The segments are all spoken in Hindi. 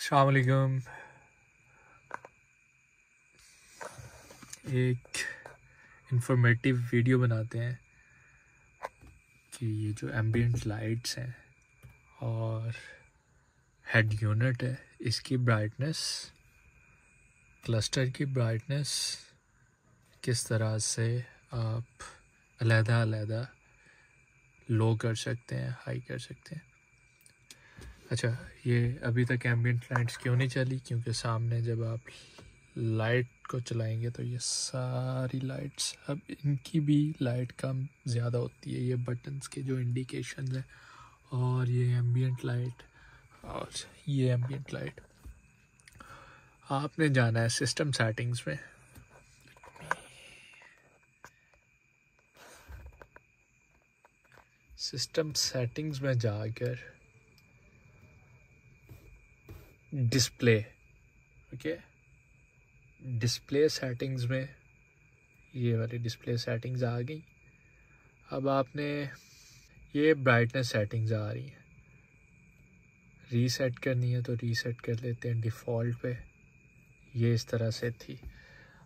अस्सलाम वालेकुम। एक इंफॉर्मेटिव वीडियो बनाते हैं कि ये जो एम्बिएंट लाइट्स हैं और हेड यूनिट है, इसकी ब्राइटनेस, क्लस्टर की ब्राइटनेस किस तरह से आप अलग-अलग लो कर सकते हैं, हाई कर सकते हैं। अच्छा, ये अभी तक एम्बिएंट लाइट्स क्यों नहीं चली? क्योंकि सामने जब आप लाइट को चलाएंगे तो ये सारी लाइट्स, अब इनकी भी लाइट कम ज़्यादा होती है, ये बटन्स के जो इंडिकेशन है, और ये एम्बिएंट लाइट और ये एम्बिएंट लाइट। आपने जाना है सिस्टम सेटिंग्स में। सिस्टम सेटिंग्स में जाकर डिस्प्ले, ओके, डिस्प्ले सेटिंग्स में ये वाली डिस्प्ले सेटिंग्स आ गई। अब आपने ये ब्राइटनेस सेटिंग्स आ रही हैं, रीसेट करनी है तो रीसेट कर लेते हैं डिफ़ॉल्ट पे। ये इस तरह से थी।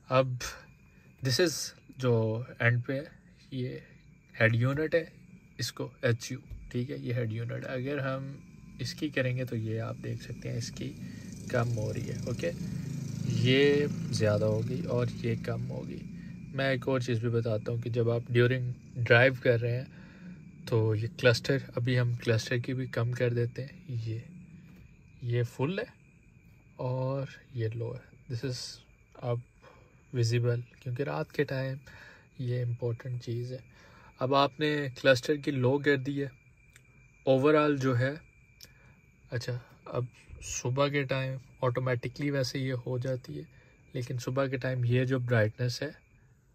अब दिस इज़ जो एंड पे ये हेड यूनिट है, इसको HU, ठीक है, ये हेड यूनिट। अगर हम इसकी करेंगे तो ये आप देख सकते हैं इसकी कम हो रही है, ओके, ये ज़्यादा होगी और ये कम होगी। मैं एक और चीज़ भी बताता हूँ कि जब आप ड्यूरिंग ड्राइव कर रहे हैं तो ये क्लस्टर, अभी हम क्लस्टर की भी कम कर देते हैं। ये फुल है और ये लो है। दिस इज़ अब विजिबल, क्योंकि रात के टाइम ये इम्पोर्टेंट चीज़ है। अब आपने क्लस्टर की लो कर दी है, ओवरऑल जो है। अच्छा, अब सुबह के टाइम ऑटोमेटिकली वैसे ये हो जाती है, लेकिन सुबह के टाइम ये जो ब्राइटनेस है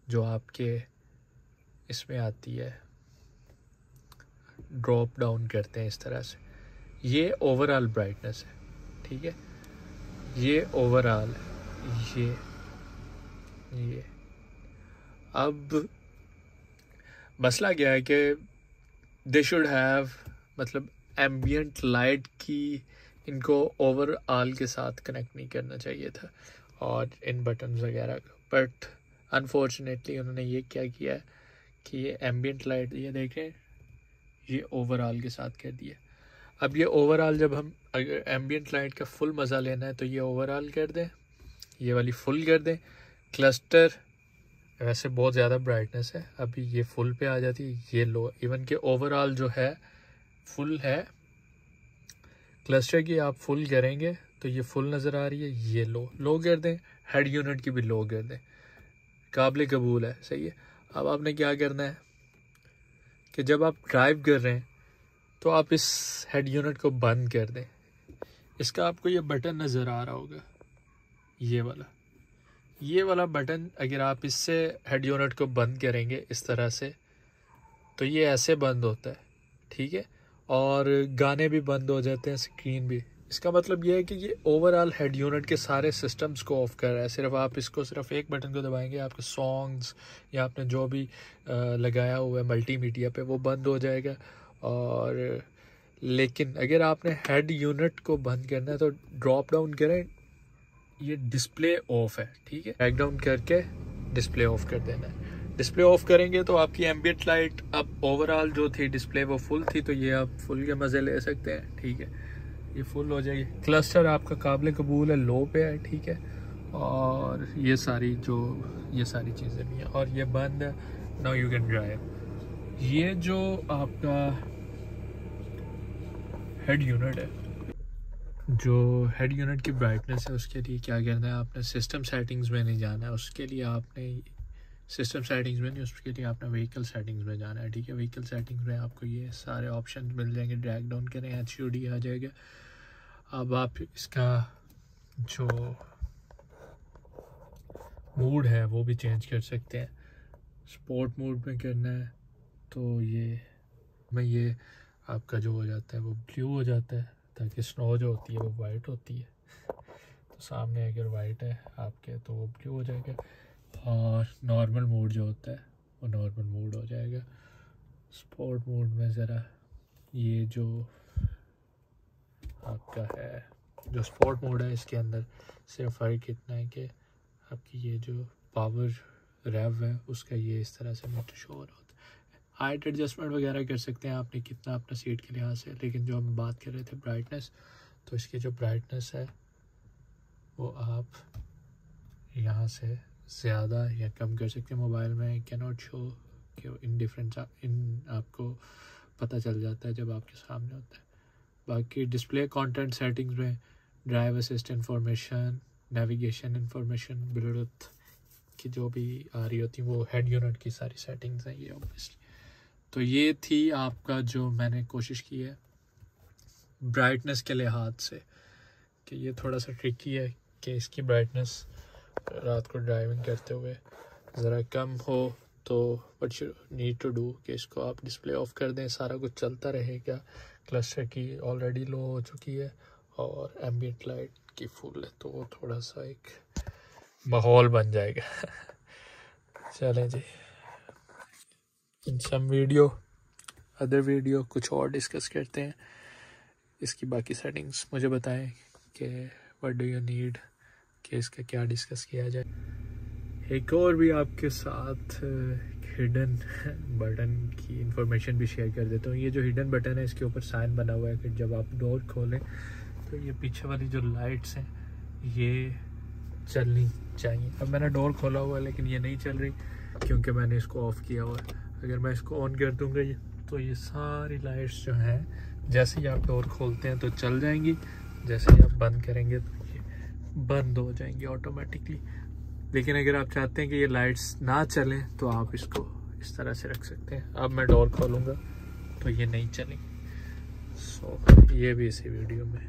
जो आपके इसमें आती है, ड्रॉप डाउन करते हैं इस तरह से, ये ओवरऑल ब्राइटनेस है, ठीक है, ये ओवरऑल है। ये अब मसला क्या है कि दे शुड हैव, मतलब एम्बिएंट लाइट की इनको ओवरऑल के साथ कनेक्ट नहीं करना चाहिए था और इन बटन वगैरह को, बट अनफॉर्चुनेटली उन्होंने ये क्या किया है कि ये एम्बिएंट लाइट, ये देखें, ये ओवरऑल के साथ कर दिया। अब ये ओवरऑल, जब हम अगर एम्बिएंट लाइट का फुल मज़ा लेना है तो ये ओवरऑल कर दें, ये वाली फुल कर दें। क्लस्टर वैसे बहुत ज़्यादा ब्राइटनेस है, अभी ये फुल पे आ जाती है, ये लो। इवन के ओवरऑल जो है फुल है, क्लस्टर की आप फुल करेंगे तो ये फुल नज़र आ रही है, ये लो कर दें। हेड यूनिट की भी लो कर दें, काबिल कबूल है, सही है। अब आपने क्या करना है कि जब आप ड्राइव कर रहे हैं तो आप इस हेड यूनिट को बंद कर दें। इसका आपको ये बटन नज़र आ रहा होगा, ये वाला बटन, अगर आप इससे हेड यूनिट को बंद करेंगे इस तरह से तो ये ऐसे बंद होता है, ठीक है, और गाने भी बंद हो जाते हैं, स्क्रीन भी। इसका मतलब ये है कि ये ओवरऑल हेड यूनिट के सारे सिस्टम्स को ऑफ कर रहा है। सिर्फ आप इसको, सिर्फ एक बटन को दबाएंगे, आपके सॉन्ग्स या आपने जो भी लगाया हुआ है मल्टीमीडिया पे, वो बंद हो जाएगा। और लेकिन अगर आपने हेड यूनिट को बंद करना है तो ड्रॉप डाउन करें, ये डिस्प्ले ऑफ है, ठीक है, बैक डाउन करके डिस्प्ले ऑफ कर देना है। डिस्प्ले ऑफ करेंगे तो आपकी एम्बिएंट लाइट, अब ओवरऑल जो थी डिस्प्ले वो फुल थी, तो ये आप फुल के मज़े ले सकते हैं, ठीक है, ये फुल हो जाएगी। क्लस्टर आपका काबिल कबूल है, लो पे है, ठीक है, और ये सारी चीज़ें भी हैं, और ये बंद है। Now you can drive. ये जो आपका हेड यूनिट है, जो हेड यूनिट की ब्राइटनेस है, उसके लिए क्या करना है, आपने सिस्टम सेटिंग्स में नहीं जाना है, उसके लिए आपने सिस्टम सेटिंग्स में नहीं, उसके लिए आपने व्हीकल सेटिंग्स में जाना है, ठीक है। व्हीकल सेटिंग्स में आपको ये सारे ऑप्शन मिल जाएंगे, ड्रैग डाउन करें, HUD आ जाएगा। अब आप इसका जो मूड है वो भी चेंज कर सकते हैं। स्पोर्ट मोड में करना है तो ये आपका जो हो जाता है वो ब्लू हो जाता है, ताकि स्नो जो होती है वो वाइट होती है। तो सामने अगर वाइट है आपके तो वो ब्लू हो जाएगा, और नॉर्मल मोड जो होता है वो नॉर्मल मोड हो जाएगा। स्पोर्ट मोड में ज़रा ये जो आपका है जो स्पोर्ट मोड है इसके अंदर सिर्फ फ़र्क इतना है कि आपकी ये जो पावर रेव है उसका ये इस तरह से मीटर शो हो रहा होता है। हाइट एडजस्टमेंट वगैरह कर सकते हैं आपने कितना अपना सीट के लिहाज से, लेकिन जो हम बात कर रहे थे ब्राइटनेस, तो इसकी जो ब्राइटनेस है वो आप यहाँ से ज़्यादा या कम कर सकते हैं। मोबाइल में कैन नॉट शो कि इन डिफरेंस आपको पता चल जाता है जब आपके सामने होता है। बाकी डिस्प्ले कंटेंट सेटिंग्स में drive assist information, navigation information, Bluetooth की जो भी आ रही होती वो हेड यूनिट की सारी सेटिंग्स हैं ये ऑब्वियसली। तो ये थी आपका जो मैंने कोशिश की है ब्राइटनेस के लिहाज से कि ये थोड़ा सा ट्रिकी है कि इसकी ब्राइटनेस रात को ड्राइविंग करते हुए ज़रा कम हो, तो what you need to do कि इसको आप डिस्प्ले ऑफ कर दें, सारा कुछ चलता रहेगा। क्लस्टर की ऑलरेडी लो हो चुकी है और एम्बिएंट लाइट की फुल है, तो वो थोड़ा सा एक माहौल बन जाएगा। चलें जी, इन सम वीडियो अदर वीडियो कुछ और डिस्कस करते हैं। इसकी बाकी सेटिंग्स मुझे बताएं कि व्हाट डू यू नीड कि इसका क्या डिस्कस किया जाए। एक और भी आपके साथ हिडन बटन की इंफॉर्मेशन भी शेयर कर देता हूँ। ये जो हिडन बटन है इसके ऊपर साइन बना हुआ है कि जब आप डोर खोलें तो ये पीछे वाली जो लाइट्स हैं ये चलनी चाहिए। अब मैंने डोर खोला हुआ है लेकिन ये नहीं चल रही क्योंकि मैंने इसको ऑफ़ किया हुआ है। अगर मैं इसको ऑन कर दूँगा तो ये सारी लाइट्स जो हैं जैसे ही आप डोर खोलते हैं तो चल जाएंगी, जैसे ही आप बंद करेंगे तो ये बंद हो जाएंगी ऑटोमेटिकली। लेकिन अगर आप चाहते हैं कि ये लाइट्स ना चलें तो आप इसको इस तरह से रख सकते हैं। अब मैं डोर खोलूँगा तो ये नहीं चलेंगी। सो ये भी इसी वीडियो में